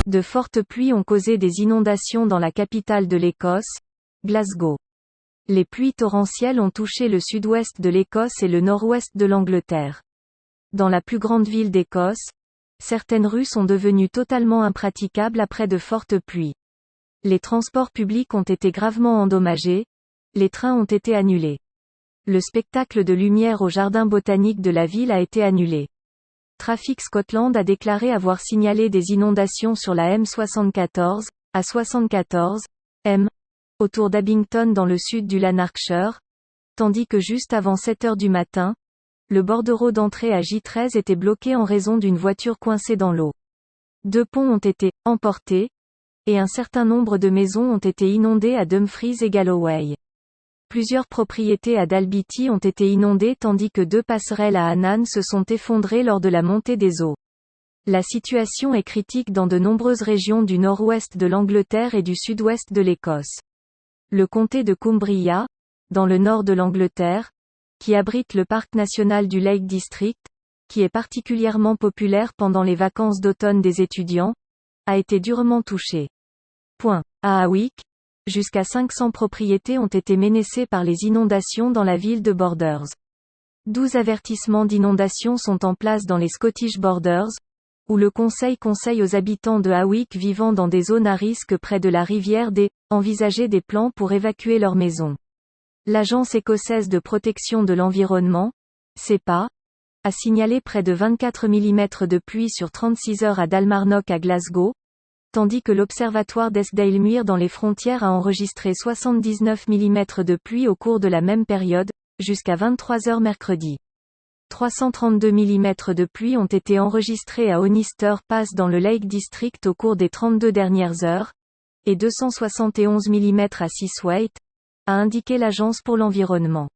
De fortes pluies ont causé des inondations dans la capitale de l'Écosse, Glasgow. Les pluies torrentielles ont touché le sud-ouest de l'Écosse et le nord-ouest de l'Angleterre. Dans la plus grande ville d'Écosse, certaines rues sont devenues totalement impraticables après de fortes pluies. Les transports publics ont été gravement endommagés, les trains ont été annulés. Le spectacle de lumière au jardin botanique de la ville a été annulé. Traffic Scotland a déclaré avoir signalé des inondations sur la M74, A74, M, autour d'Abington dans le sud du Lanarkshire, tandis que juste avant 7 heures du matin, le bordereau d'entrée à J13 était bloqué en raison d'une voiture coincée dans l'eau. 2 ponts ont été emportés, et un certain nombre de maisons ont été inondées à Dumfries et Galloway. Plusieurs propriétés à Dalbeattie ont été inondées tandis que 2 passerelles à Annan se sont effondrées lors de la montée des eaux. La situation est critique dans de nombreuses régions du nord-ouest de l'Angleterre et du sud-ouest de l'Écosse. Le comté de Cumbria, dans le nord de l'Angleterre, qui abrite le parc national du Lake District, qui est particulièrement populaire pendant les vacances d'automne des étudiants, a été durement touché. À Hawick, jusqu'à 500 propriétés ont été menacées par les inondations dans la ville de Borders. 12 avertissements d'inondation sont en place dans les Scottish Borders, où le conseille aux habitants de Hawick vivant dans des zones à risque près de la rivière envisager des plans pour évacuer leurs maisons. L'Agence écossaise de protection de l'environnement, SEPA, a signalé près de 24 mm de pluie sur 36 heures à Dalmarnock à Glasgow, tandis que l'Observatoire d'Esdalemuir dans les frontières a enregistré 79 mm de pluie au cours de la même période, jusqu'à 23 heures mercredi. 332 mm de pluie ont été enregistrés à Onister Pass dans le Lake District au cours des 32 dernières heures, et 271 mm à Seathwaite, a indiqué l'Agence pour l'environnement.